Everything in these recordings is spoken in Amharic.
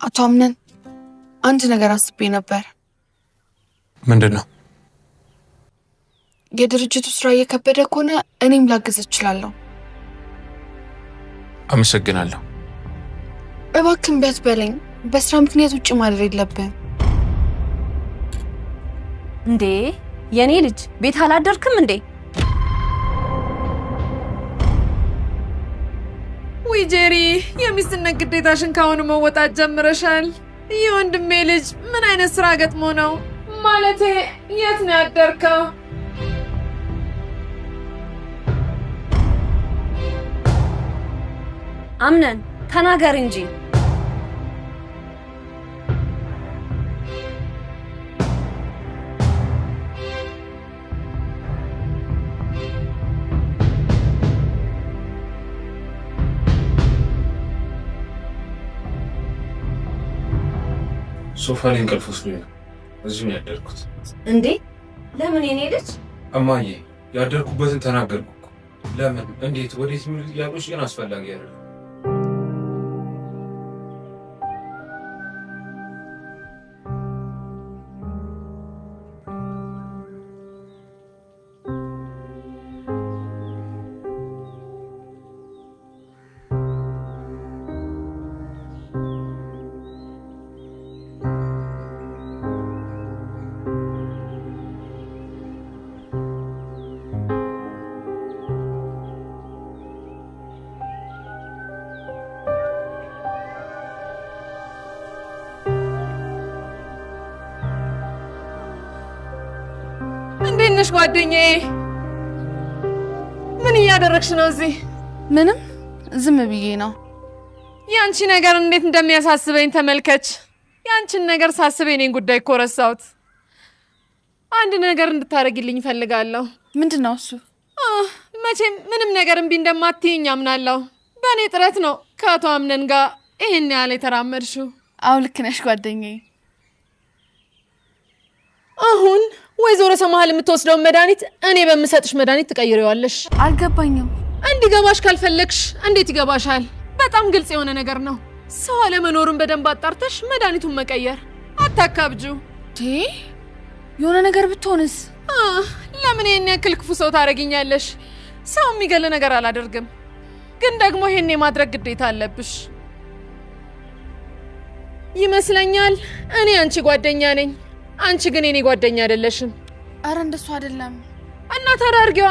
አቷምነን አንድ ነገር አስቤ ነበር። ምንድነው? የድርጅቱ ስራ እየከበደ ከሆነ እኔም ላግዝ እችላለሁ። አመሰግናለሁ። እባክህ ቢያት በለኝ። በስራ ምክንያት ውጪ ማድረግ የለብህም። እንዴ የኔ ልጅ ቤት አላደርክም እንዴ? ወይ ጄሪ የሚስትነት ግዴታሽን ካሁን መወጣት ጀምረሻል። የወንድሜ ልጅ ምን አይነት ስራ ገጥሞ ነው? ማለቴ የት ነው ያደርከው? አምነን ተናገር እንጂ። ሶፋ ላይ እንቅልፍ ወስዶኝ ነው እዚሁ ያደርኩት። እንዴ ለምን የኔ ልጅ? እማዬ ያደርኩበትን ተናገርኩ። ለምን እንዴት ወዴት ምን ያሉሽ ግን አስፈላጊ አይደለም። እንዴነሽ ጓደኛዬ? ምን እያደረግሽ ነው እዚህ? ምንም ዝም ብዬ ነው። ያንቺ ነገር እንዴት እንደሚያሳስበኝ ተመልከች። ያንቺን ነገር ሳስበኝ እኔን ጉዳይ እኮ ረሳሁት። አንድ ነገር እንድታረግልኝ ፈልጋለሁ። ምንድነው እሱ? መቼም ምንም ነገር እምቢ እንደማትይኝ አምናለሁ። በእኔ ጥረት ነው ከአቶ አምነን ጋር ይሄን ያህል የተራመድሽው። አዎ ልክ ነሽ ጓደኛዬ። አሁን ወይዘሮ ሰማሃል የምትወስደው መድኃኒት እኔ በምሰጥሽ መድኃኒት ትቀይሪዋለሽ። አልገባኝም። እንዲገባሽ ካልፈለግሽ እንዴት ይገባሻል? በጣም ግልጽ የሆነ ነገር ነው። ሰው አለመኖሩን በደንብ አጣርተሽ መድኃኒቱን መቀየር። አታካብጁ። የሆነ ነገር ብትሆንስ? ለምን ይሄን ያክል ክፉ ሰው ታረጊኛለሽ? ሰው የሚገል ነገር አላደርግም፣ ግን ደግሞ ይሄን የማድረግ ግዴታ አለብሽ ይመስለኛል። እኔ አንቺ ጓደኛ ነኝ፣ አንቺ ግን የኔ ጓደኛ አይደለሽም። አረ እንደሱ አይደለም። እና ታዳርጊዋ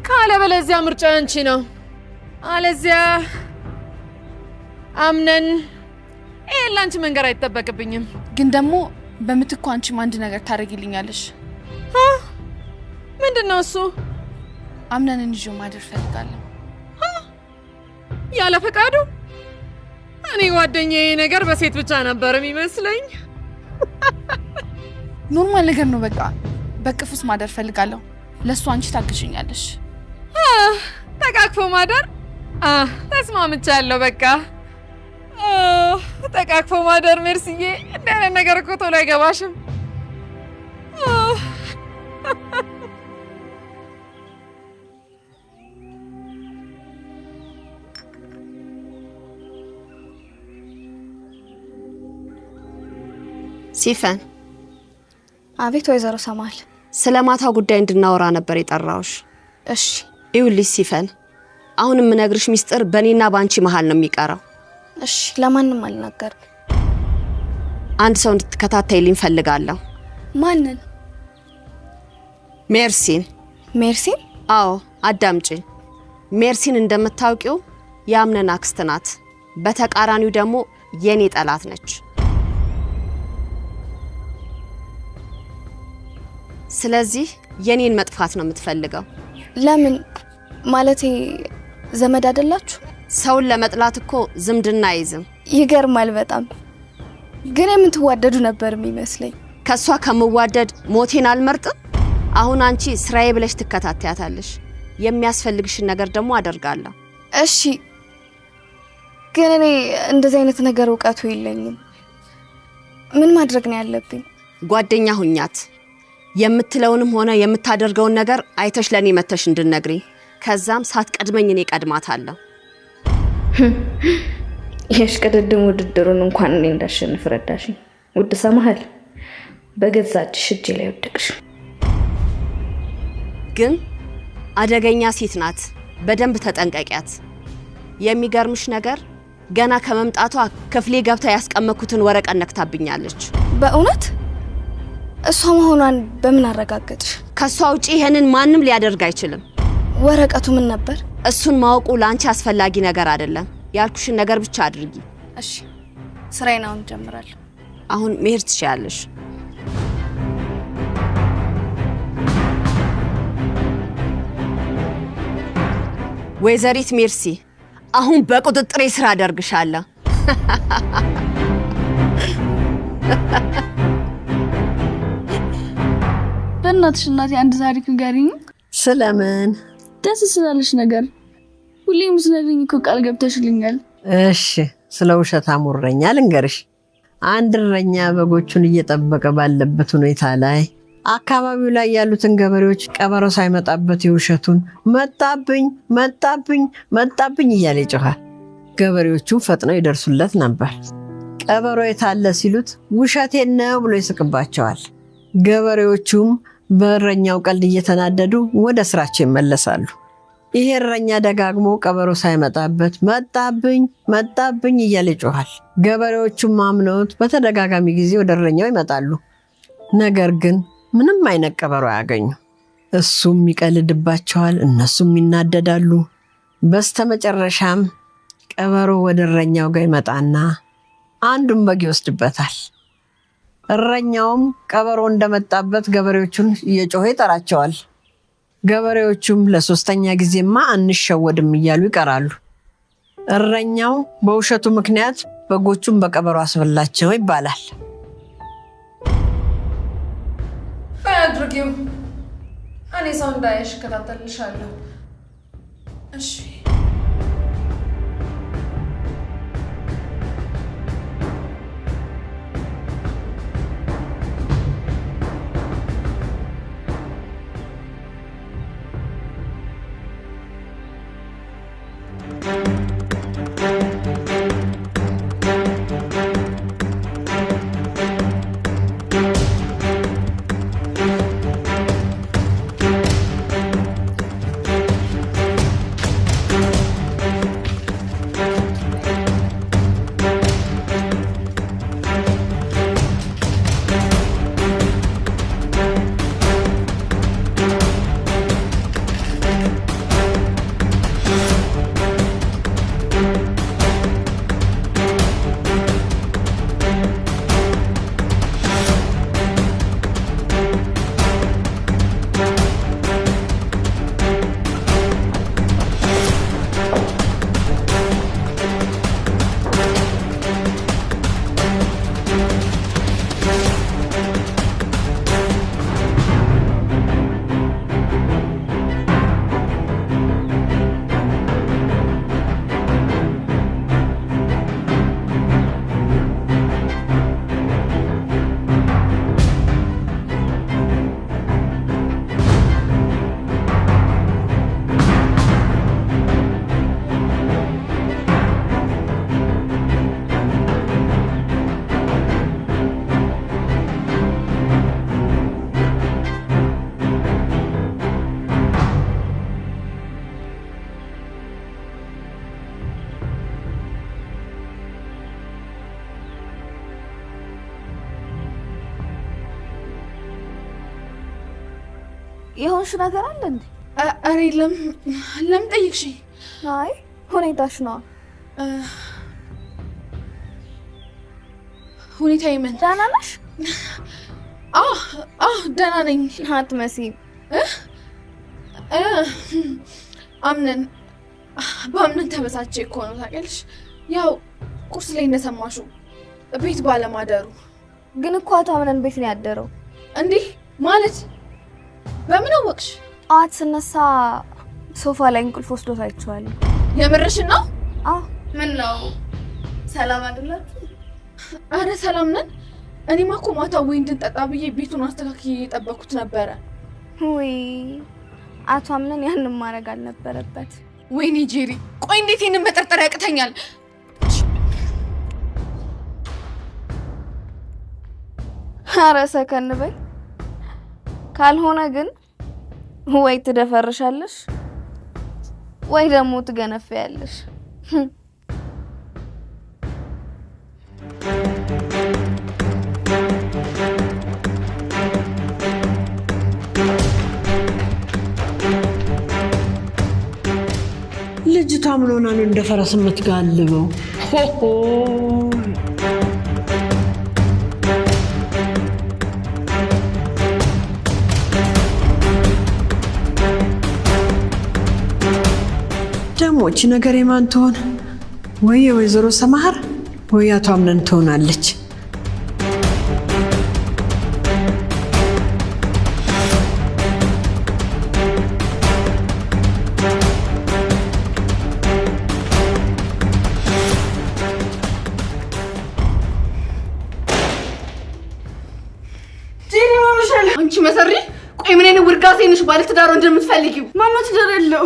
ካለበለዚያ ምርጫ አንቺ ነው። አለዚያ አምነን ላንቺ መንገር አይተበቅብኝም። ግን ደግሞ በምትኩ አንቺም አንድ ነገር ታረጊልኛለሽ። ምንድነው እሱ? አምነንን ይዞ ማደር ፈልጋለሁ። ያለ ፈቃዱ? እኔ ጓደኛዬ ነገር በሴት ብቻ ነበር የሚመስለኝ። ኖርማል ነገር ነው። በቃ በቅፉስ ማደር ፈልጋለሁ። ለሱ አንቺ ታግሽኛለሽ። ተቃቅፎ ማደር? ተስማምቻለሁ። በቃ ተቃቅፎ ማደር። ሜርሲዬ፣ እንደነ ነገር እኮ ቶሎ አይገባሽም። ሲፈን አቤት ወይዘሮ ሰማል ስለማታው ጉዳይ እንድናወራ ነበር የጠራውሽ እሺ ይውልሽ ሲፈን አሁንም ምነግርሽ ሚስጥር በኔና ባንቺ መሃል ነው የሚቀረው እሺ ለማንንም አልናገር አንድ ሰው እንድትከታተይልኝ ፈልጋለሁ ማንን ሜርሲን አዎ አዳምጪ ሜርሲን እንደምታውቂው ያምነን አክስት ናት በተቃራኒው ደግሞ የኔ ጠላት ነች ስለዚህ የኔን መጥፋት ነው የምትፈልገው ለምን ማለቴ ዘመድ አይደላችሁ ሰውን ለመጥላት እኮ ዝምድና አይዝም ይገርማል በጣም ግን የምትዋደዱ ነበር የሚመስለኝ ከሷ ከመዋደድ ሞቴን አልመርጥም አሁን አንቺ ስራዬ ብለሽ ትከታተያታለሽ የሚያስፈልግሽን ነገር ደግሞ አደርጋለሁ እሺ ግን እኔ እንደዚህ አይነት ነገር ዕውቀቱ የለኝም ምን ማድረግ ነው ያለብኝ ጓደኛ ሁኛት የምትለውንም ሆነ የምታደርገውን ነገር አይተሽ ለኔ መተሽ እንድነግሪ ከዛም ሳትቀድመኝ እኔ ቀድማታለሁ የሽቀደድም ውድድሩን እንኳን እኔ እንዳሸንፍ ረዳሽኝ ውድ ሰማሃል በገዛችሽ እጅ ላይ ወደቅሽ ግን አደገኛ ሴት ናት በደንብ ተጠንቀቂያት የሚገርምሽ ነገር ገና ከመምጣቷ ክፍሌ ገብታ ያስቀመኩትን ወረቀት ነክታብኛለች በእውነት እሷ መሆኗን በምን አረጋግጥሽ ከሷ ውጪ ይሄንን ማንም ሊያደርግ አይችልም ወረቀቱ ምን ነበር እሱን ማወቁ ላንቺ አስፈላጊ ነገር አይደለም ያልኩሽን ነገር ብቻ አድርጊ እሺ ስራዬን አሁን ጀምራለሁ አሁን መሄድ ትችያለሽ ወይዘሪት ሜርሲ አሁን በቁጥጥሬ ስራ አደርግሻለሁ በእናትሽ እናቴ አንድ ታሪክ ንገሪኝ ስለምን ደስ ስላለሽ ነገር ሁሌም ስለልኝ እኮ ቃል ገብተሽልኛል እሺ ስለ ውሸት አሙረኛ ልንገርሽ አንድ እረኛ በጎቹን እየጠበቀ ባለበት ሁኔታ ላይ አካባቢው ላይ ያሉትን ገበሬዎች ቀበሮ ሳይመጣበት የውሸቱን መጣብኝ እያለ ይጮሃል ገበሬዎቹ ፈጥነው ይደርሱለት ነበር ቀበሮ የታለ ሲሉት ውሸቴን ነው ብሎ ይስቅባቸዋል ገበሬዎቹም በእረኛው ቀልድ እየተናደዱ ወደ ስራቸው ይመለሳሉ ይሄ እረኛ ደጋግሞ ቀበሮ ሳይመጣበት መጣብኝ እያለ ይጮሃል ገበሬዎቹም አምነውት በተደጋጋሚ ጊዜ ወደ እረኛው ይመጣሉ ነገር ግን ምንም አይነት ቀበሮ ያገኙ እሱም ይቀልድባቸዋል እነሱም ይናደዳሉ በስተመጨረሻም ቀበሮ ወደ እረኛው ጋር ይመጣና አንዱን በግ ይወስድበታል እረኛውም ቀበሮ እንደመጣበት ገበሬዎቹን እየጮኸ ይጠራቸዋል ገበሬዎቹም ለሶስተኛ ጊዜማ አንሸወድም እያሉ ይቀራሉ እረኛው በውሸቱ ምክንያት በጎቹን በቀበሮ አስበላቸው ይባላል አድርጊው እኔ ሰው እንዳይሽ ከታተልሻለሁ እሺ የሆንሽ ነገር አለ እንዴ? አሬ ለምን ጠይቅሽ? አይ ሁኔታሽ ነው። ሁኔታዬ ምን? ደህና ነሽ? ደህና ነኝ። አትመስይም። በአምነን ተበሳጨ እኮ ነው ታውቂያለሽ። ያው ቁርስ ላይ እንደሰማሽው ቤት ባለማደሩ። ግን እኮ አቶ አምነን ቤት ነው ያደረው። እንዲህ ማለት በምን አወቅሽ? ጠዋት ስነሳ ሶፋ ላይ እንቅልፍ ወስዶት አይቼዋለሁ። የምርሽን ነው? ምን ነው ሰላም አይደላችሁ? አረ ሰላም ነን። እኔማ እኮ ማታ ወይ እንድንጠጣ ብዬ ቤቱን አስተካክዬ እየጠበኩት ነበረ። ወይ አቶ አምነን ያንን ማድረግ አልነበረበት። ወይኔ ጄሪ፣ ቆይ እንዴት ይሄንን መጠርጠር ያቅተኛል? አረ ሰከን በይ። ካልሆነ ግን ወይ ትደፈርሻለሽ ወይ ደግሞ ትገነፊያለሽ። ልጅቷ ምን ሆና ነው እንደ ፈረስ የምትጋልበው? ደሞች ነገር የማን ትሆን? ወይ የወይዘሮ ሰማሃር ወይ አቶ አምነን ትሆናለች። አንቺ መሰሪ፣ ቆይ ምን አይነት ውርጋሴ ነሽ? ባለትዳር እንደምትፈልጊው ማማ ትዳር ያለው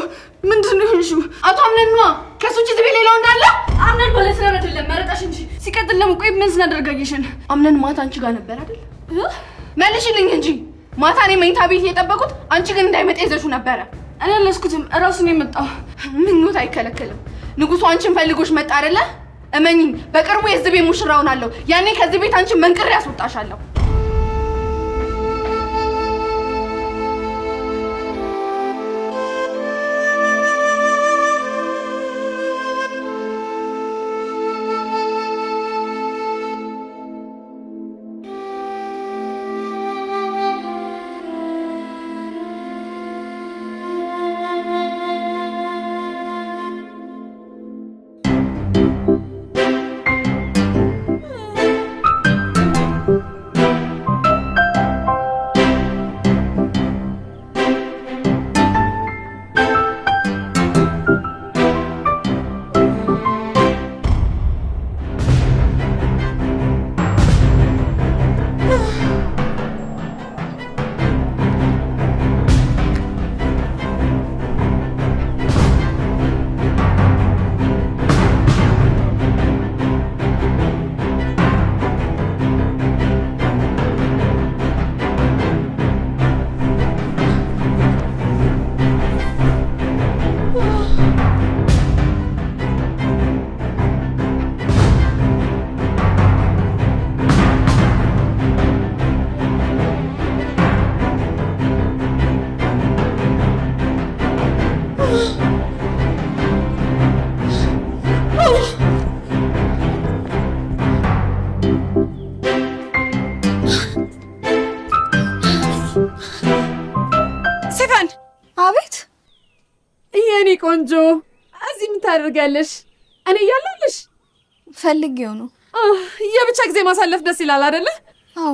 ምንድነው ይሆንሽው? አቶ አምነን ነው ከሱ ውጪ ዝቤ ሌላው እንዳለ? አምነን ባለትዳር አይደለም መረጣሽ እንጂ። ሲቀጥል ለምን ቆይ ምን ስናደርጋየሽን? አምነን ማታ አንቺ ጋር ነበር አይደል? መልሽልኝ እንጂ ማታ እኔ መኝታ ቤት እየጠበቁት አንቺ ግን እንዳይመጣ ይዘሽው ነበረ። እኔ አልለስኩትም፣ እራሱ ነው የመጣው። ምኞት አይከለከልም። ንጉሱ አንቺን ፈልጎሽ መጣ አይደለ? እመኚኝ፣ በቅርቡ የዚህ ቤት ሙሽራ ሆናለሁ። ያኔ ከዚህ ቤት አንቺን መንቅሬ ያስወጣሻለሁ። ቆንጆ እዚህ ምን ታደርጋለሽ? እኔ እያለሁልሽ ፈልጌው ነው። የብቻ ጊዜ ማሳለፍ ደስ ይላል አይደለ? አዎ።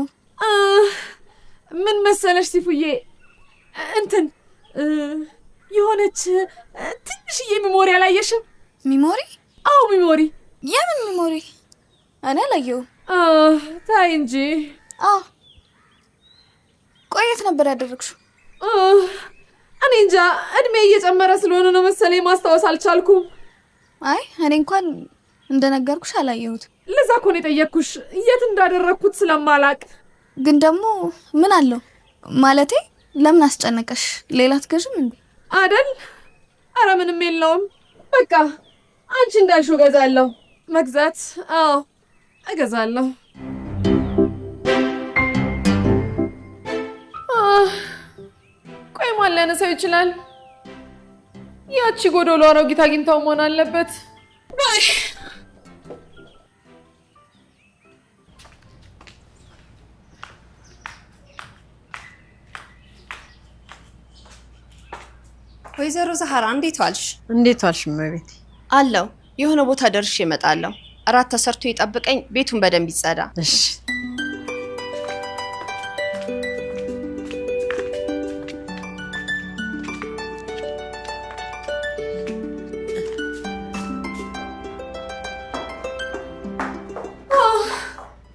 ምን መሰለሽ ሲፉዬ፣ እንትን የሆነች ትንሽዬ ሚሞሪ አላየሽም? ሚሞሪ? አዎ ሚሞሪ። የምን ሚሞሪ? እኔ አላየሁም። ታይ እንጂ። ቆየት ነበር ያደረግሽው? እኔ እንጃ፣ እድሜ እየጨመረ ስለሆነ ነው መሰለኝ ማስታወስ አልቻልኩም። አይ እኔ እንኳን እንደነገርኩሽ አላየሁት። ለዛ እኮ ነው የጠየቅኩሽ፣ የት እንዳደረግኩት ስለማላቅ። ግን ደግሞ ምን አለው ማለቴ፣ ለምን አስጨነቀሽ? ሌላ አትገዥም እንዴ? አይደል? አረ ምንም የለውም። በቃ አንቺ እንዳልሽው እገዛለሁ። መግዛት? አዎ እገዛለሁ። ቆይ ሊያነሳው ይችላል? ያቺ ጎዶሎ አሮጊት አግኝታው መሆን አለበት። ወይዘሮ ዛህራ እንዴት ዋልሽ? እንዴት ዋልሽ እመቤቴ? አለው የሆነ ቦታ ደርሼ እመጣለሁ። እራት ተሰርቶ ይጠብቀኝ፣ ቤቱን በደንብ ይጸዳ። እሺ።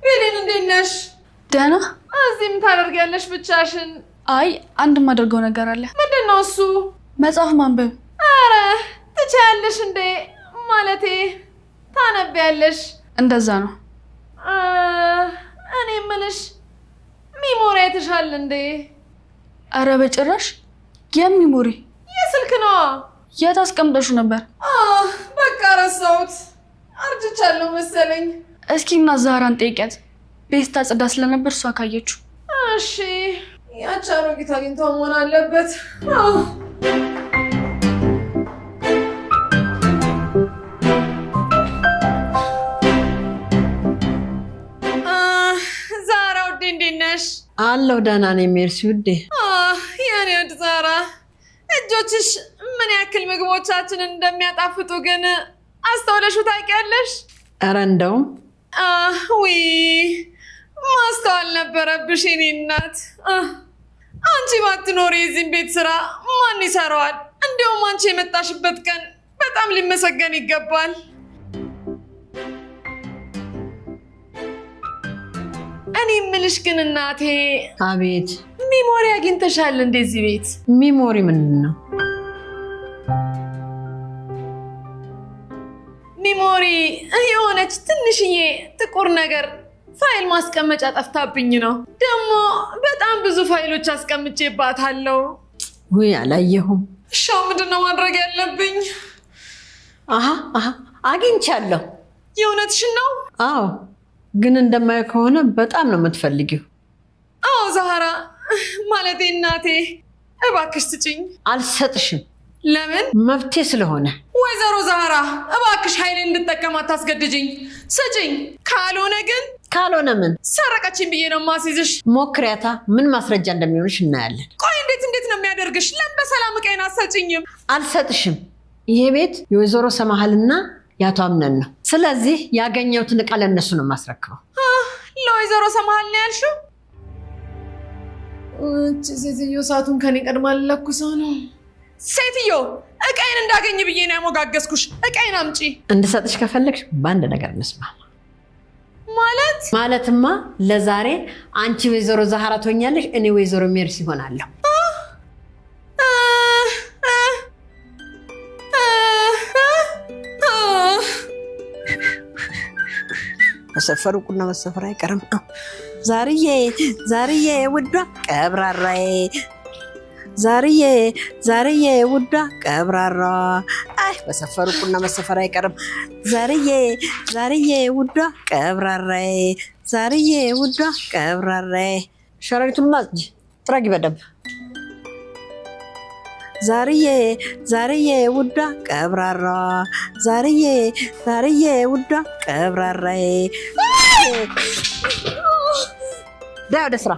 ቤሌን እንዴት ነሽ? ደህና። እዚህ ምን ታደርጊያለሽ ብቻሽን? አይ አንድ ማደርገው ነገር አለ። ምንድነው እሱ? መጽሐፍ ማንበብ። አረ ትችያለሽ እንዴ? ማለቴ ታነቢያለሽ? እንደዛ ነው። እኔ የምልሽ ሚሞሪ አይተሻል እንዴ? አረ በጭራሽ። የሚሞሪ የስልክ ነው። የት አስቀምጠሽው ነበር? በቃ ረሳሁት። አርጅቻለሁ መሰለኝ። እስኪ እና ዛህራን ጠይቂያት። ቤት ታጽዳ ስለነበር እሷ ካየችው። እሺ ያቺ አሮጊት አግኝታው መሆን አለበት። ዛህራ ውዴ እንዴት ነሽ? አለሁ ደህና ነኝ ሜርሲ ውዴ። የኔ ውድ ዛህራ እጆችሽ ምን ያክል ምግቦቻችንን እንደሚያጣፍጡ ግን አስተውለሽው ታውቂያለሽ? ኧረ እንደውም ውይ ማስተዋል ነበረብሽ የኔ እናት። አንቺ ባትኖሪ የዚህን ቤት ስራ ማን ይሰራዋል? እንዲያውም አንቺ የመጣሽበት ቀን በጣም ሊመሰገን ይገባል። እኔ የምልሽ ግን እናቴ። አቤት። ሚሞሪ አግኝተሻል እንደዚህ ቤት? ሚሞሪ ምንድን ነው? ሚሞሪ የሆነች ትንሽዬ ጥቁር ነገር ፋይል ማስቀመጫ ጠፍታብኝ ነው። ደግሞ በጣም ብዙ ፋይሎች አስቀምጬባታለሁ። ውይ አላየሁም። እሺ ምንድን ነው ማድረግ ያለብኝ? አግኝቻለሁ። የእውነትሽን ነው? አዎ፣ ግን እንደማየው ከሆነ በጣም ነው የምትፈልጊው። አዎ ዛህራ፣ ማለቴ እናቴ እባክሽ ስጭኝ። አልሰጥሽም። ለምን? መብቴ ስለሆነ። ወይዘሮ ዛህራ እባክሽ ኃይሌን እንድጠቀም አታስገድጅኝ። ስጭኝ። ካልሆነ ምን ሰረቀችኝ ብዬ ነው ማስይዝሽ። ሞክሪያታ። ምን ማስረጃ እንደሚሆንሽ እናያለን። ቆይ እንዴት ነው የሚያደርግሽ? ለምን በሰላም ዕቃዬን አትሰጭኝም? አልሰጥሽም። ይሄ ቤት የወይዘሮ ሰማሃልና የአቶ አምነን ነው። ስለዚህ ያገኘሁትን ዕቃ ለእነሱ ነው የማስረክበው። ለወይዘሮ ሰማሃል ነው ያልሽው? እቺ ሴትዮ ሰዓቱን ከኔ ቀድማ ልለኩሰው ነው። ሴትዮ ዕቃዬን እንዳገኝ ብዬ ነው ያሞጋገስኩሽ። ዕቃዬን አምጪ። እንድሰጥሽ ከፈለግሽ በአንድ ነገር እንስማማ። ማለትማ ለዛሬ አንቺ ወይዘሮ ዛህራ ትሆኛለሽ፣ እኔ ወይዘሮ ሜርሲ ይሆናለሁ። መሰፈሩ ቁና መሰፈር አይቀርም። ዛርዬ ውዷ ቀብራራዬ፣ ዛርዬ ውዷ ቀብራራ። አይ መሰፈሩ ቁና መሰፈር አይቀርም። ዛርዬ ውዷ ቀብራራዬ፣ ዛርዬ ውዷ ቀብራራዬ። ሸረሪቱን ማጽጂ፣ ጥረጊ በደንብ። ዛርዬ ውዷ ቀብራራ፣ ዛርዬ ውዷ ቀብራራዬ። ዳይ ወደ ስራ።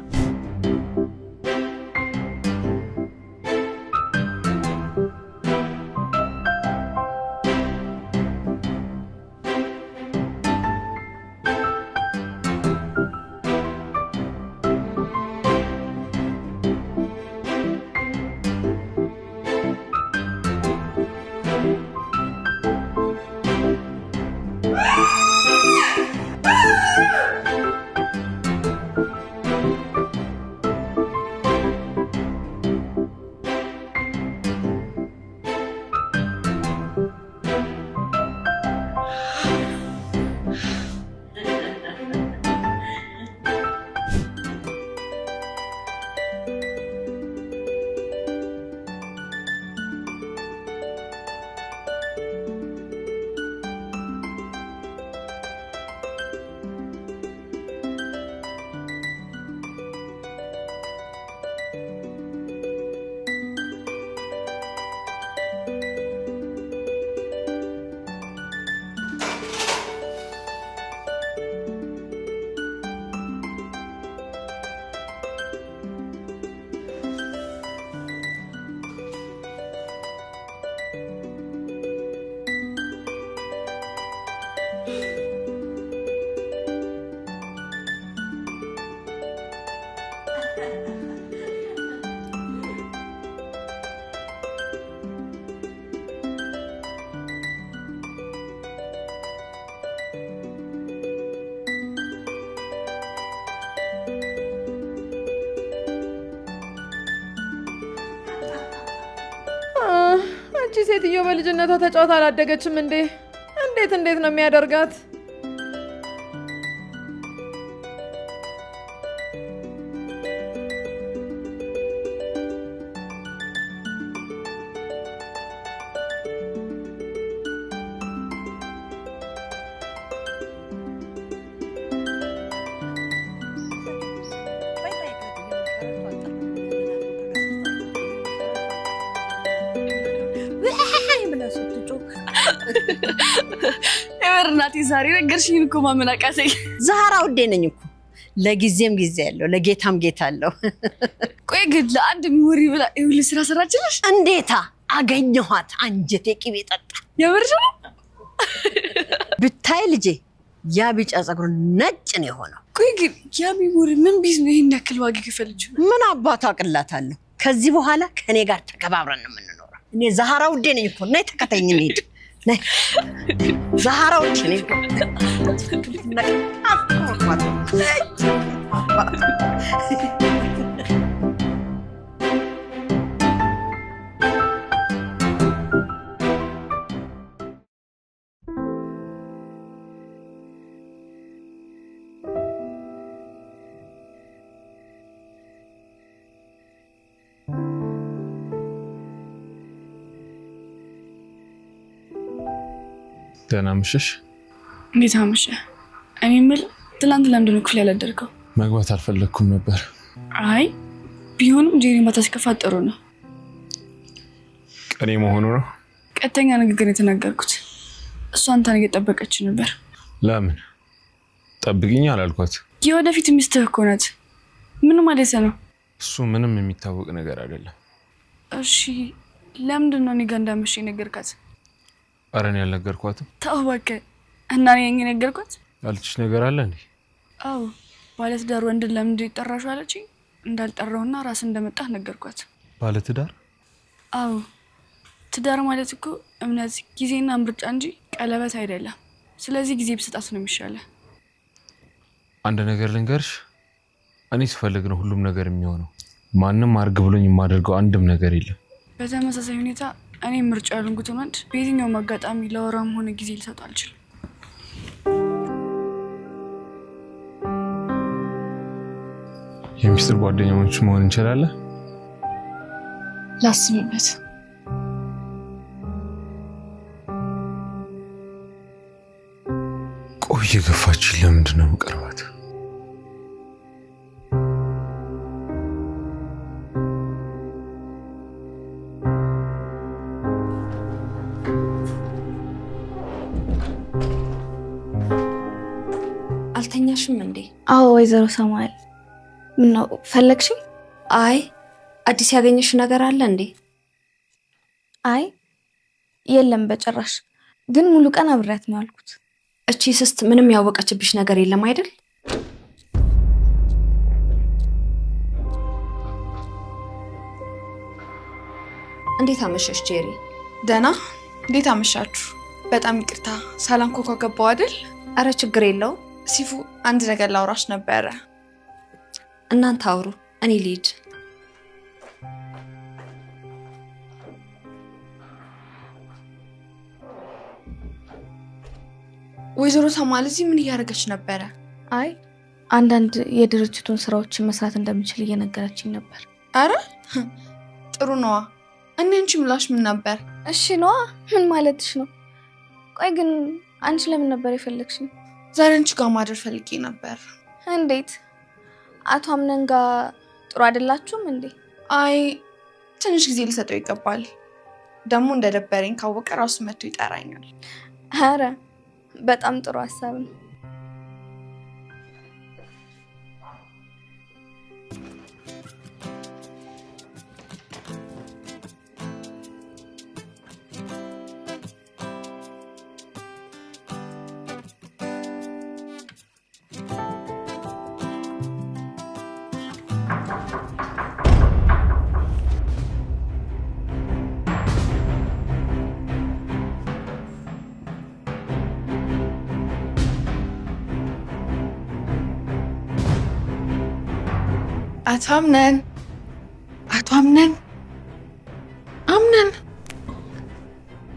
አንቺ ሴትዮ በልጅነቷ ተጫውታ አላደገችም እንዴ? እንዴት ነው የሚያደርጋት? እናቴ ዛሬ ነገርሽኝ እኮ ማመን አቃተኝ። ዛራ ውዴ ነኝ እኮ ለጊዜም ጊዜ ያለው ለጌታም ጌታ አለው። ቆይ ግን ለአንድ ሚሞሪ ብላ ይሁን ስራ ሰራችልሽ? እንዴታ አገኘኋት አንጀቴ ቅቤ ጠጣ። የምርሽ ነው? ብታይ ልጄ ያ ቢጫ ፀጉር ነጭ ነው የሆነው። ቆይ ግን ያ ሚሞሪ ምን ቢዝ ነው ይሄን ያክል ዋጋ ከፈልችው? ምን አባቷ አቅላታለሁ። ከዚህ በኋላ ከኔ ጋር ተከባብረን ነው የምንኖረው። እኔ ዛራ ውዴ ነኝ እኮ ነይ ተከተኝ እንሂድ። ነይ ዛራ ውዴ ነኝ እኮ ደህና ምሽሽ? እንዴት አመሸ? እኔ የምልህ ትላንት ለምንድን ነው ክፍል ያላደርከው? መግባት አልፈለኩም ነበር። አይ ቢሆንም ጄሪ ማታስከፋት ጥሩ ነው። ቀኔ መሆኑ ነው? ቀጥተኛ ንግግር የተናገርኩት እሷ አንተን እየጠበቀች ነበር። ለምን? ጠብቂኝ አላልኳት? የወደፊት ሚስትህ እኮ ናት። ምን ማለት ነው? እሱ ምንም የሚታወቅ ነገር አይደለም። እሺ ለምንድን ነው እኔ ጋር እንዳመሸ ነገርካት? ኧረ እኔ አልነገርኳትም። ተው እባክህ። እና እኔ ነገርኳት? ያልችሽ ነገር አለ እንዴ? አዎ ባለትዳር ወንድን ለምንድን ይጠራሽ አለችኝ። እንዳልጠራውና ራስ እንደመጣህ ነገርኳት። ባለትዳር? አዎ ትዳር ማለት እኮ እምነት፣ ጊዜና ምርጫ እንጂ ቀለበት አይደለም። ስለዚህ ጊዜ ብስጣት ነው የሚሻለው። አንድ ነገር ልንገርሽ፣ እኔ ስፈልግ ነው ሁሉም ነገር የሚሆነው። ማንም አርግ ብሎኝ የማደርገው አንድም ነገር የለም። በተመሳሳይ ሁኔታ እኔ ምርጫ ያልኩትን ወንድ በየትኛውም አጋጣሚ ለወራም ሆነ ጊዜ ልሰጠው አልችልም። የሚስጥር ጓደኛሞች መሆን እንችላለን? ላስብበት። ቆይ የገፋችን ለምንድን ነው የምቀርባት? አልተኛሽም እንዴ? አዎ ወይዘሮ ሰማል ምን ነው ፈለግሽኝ? አይ አዲስ ያገኘሽ ነገር አለ እንዴ? አይ የለም በጭራሽ። ግን ሙሉ ቀን አብሬያት ነው ያልኩት። እቺ ስስት ምንም ያወቀችብሽ ነገር የለም አይደል? እንዴት አመሸሽ ጄሪ? ደህና። እንዴት አመሻችሁ? በጣም ይቅርታ ሳላንኳኳ ገባሁ አይደል? አረ ችግር የለው። ሲፉ አንድ ነገር ላውራሽ ነበረ። እናንተ አውሩ፣ እኔ ልሂድ። ወይዘሮ ሰማል እዚህ ምን እያደረገች ነበረ? አይ አንዳንድ የድርጅቱን ስራዎችን መስራት እንደምችል እየነገረችኝ ነበር። አረ ጥሩ ነዋ። እኔ አንቺ ምላሽ ምን ነበር? እሺ ነዋ። ምን ማለትሽ ነው? ቆይ ግን አንቺ ለምን ነበር የፈለግሽኝ? ዛሬ አንቺ ጋር ማደር ፈልጌ ነበር። እንዴት? አቶ አምነን ጋር ጥሩ አይደላችሁም እንዴ? አይ ትንሽ ጊዜ ሊሰጠው ይገባል። ደግሞ እንደደበረኝ ካወቀ ራሱ መጥቶ ይጠራኛል። አረ በጣም ጥሩ ሀሳብ ነው። አቶ አምነን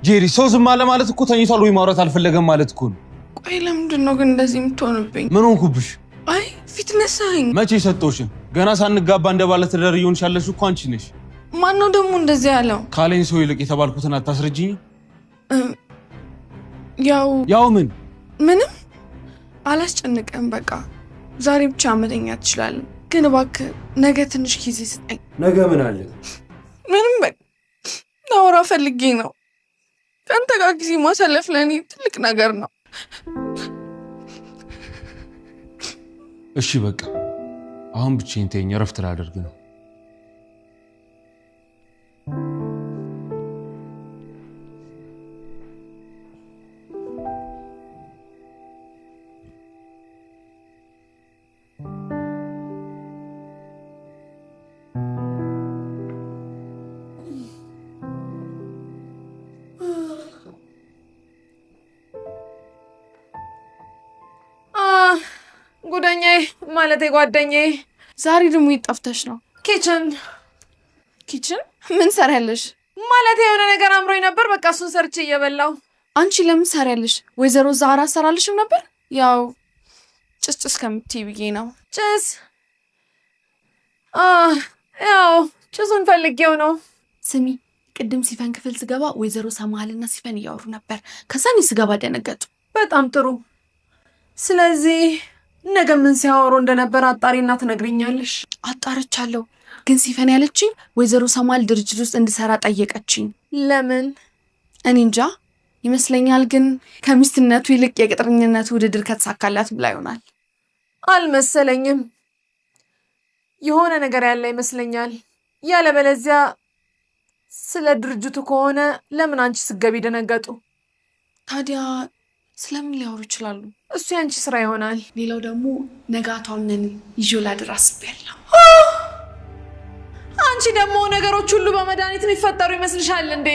ጄሪ ሰው ዝም አለ ማለት እኮ ተኝቷል ወይ ማውራት አልፈለገም ማለት እኮ ነው። ቆይ ለምንድን ነው ግን እንደዚህ የምትሆንብኝ? ምን ሆንኩብሽ? አይ ፊት ነሳኸኝ። መቼ ሰጠውሽን? ገና ሳንጋባ እንደ ባለ ትዳር እየሆንሽ ያለሽ እኮ አንቺ ነሽ። ማን ነው ደግሞ እንደዚህ ያለው? ካለኝ ሰው ይልቅ የተባልኩትን አታስረጅኝ። ያው ምንም አላስጨንቅም። በቃ ዛሬ ብቻ መተኛት ትችላለህ። ግን እባክህ ነገ ትንሽ ጊዜ ስጠኝ። ነገ ምን አለ? ምንም በቃ ላወራ ፈልጌ ነው። ከአንተ ጋር ጊዜ ማሳለፍ ለእኔ ትልቅ ነገር ነው። እሺ በቃ አሁን ብቻዬን ተይኝ፣ እረፍት ላደርግ ነው። ጉደኛዬ ማለቴ ጓደኛዬ፣ ዛሬ ደግሞ ይጣፍተሽ ነው? ኪችን ምን ሰሪያለሽ? ማለቴ የሆነ ነገር አምሮኝ ነበር። በቃ እሱን ሰርቼ እየበላው። አንቺ ለምን ሰሪያለሽ? ወይዘሮ ዛራ ሰራልሽም ነበር? ያው ጭስ ከምትይ ብዬ ነው። ጭስ? ያው ጭሱን ፈልጌው ነው። ስሚ፣ ቅድም ሲፈን ክፍል ስገባ ወይዘሮ ሰማሃልና ሲፈን እያወሩ ነበር። ከዛ እኔ ስገባ ደነገጡ። በጣም ጥሩ። ስለዚህ ነገ ምን ሲያወሩ እንደነበር አጣሪና ትነግሪኛለሽ። አጣርቻለሁ። ግን ሲፈን ያለችኝ ወይዘሮ ሰማል ድርጅት ውስጥ እንድሰራ ጠየቀችኝ። ለምን? እኔ እንጃ ይመስለኛል። ግን ከሚስትነቱ ይልቅ የቅጥረኝነቱ ውድድር ከተሳካላት ብላ ይሆናል። አልመሰለኝም። የሆነ ነገር ያለ ይመስለኛል። ያለበለዚያ ስለ ድርጅቱ ከሆነ ለምን አንቺ ስገቢ ደነገጡ? ታዲያ ስለምን ሊያወሩ ይችላሉ? እሱ ያንቺ ስራ ይሆናል። ሌላው ደግሞ ነጋቷንን ይዤው ላድር አስቤያለሁ። አንቺ ደግሞ ነገሮች ሁሉ በመድኃኒት የሚፈጠሩ ይመስልሻል እንዴ?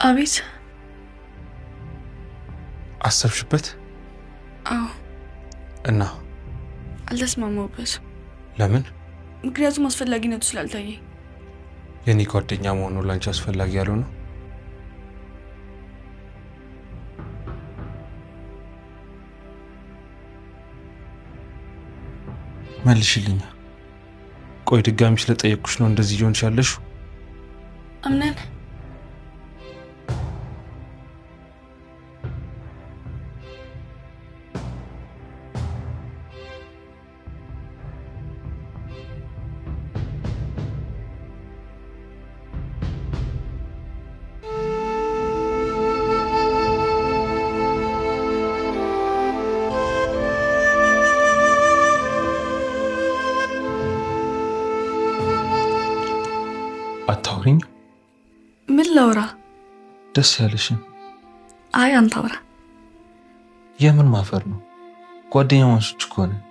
አቤት። አሰብሽበት? አዎ። እና አልተስማማሁበትም። ለምን? ምክንያቱም አስፈላጊነቱ ስላልታየኝ። የኔ ጓደኛ መሆኑ ላንቺ አስፈላጊ ያለው ነው? መልሽልኛ። ቆይ ድጋሚ ስለጠየቅኩሽ ነው እንደዚህ ሊሆንሽ ያለሽው? አምነን አታውሪኝ? ምን ላውራ? ደስ ያለሽን። አይ አንተ አውራ። የምን ማፈር ነው? ጓደኛ ማቾች እኮ ነን።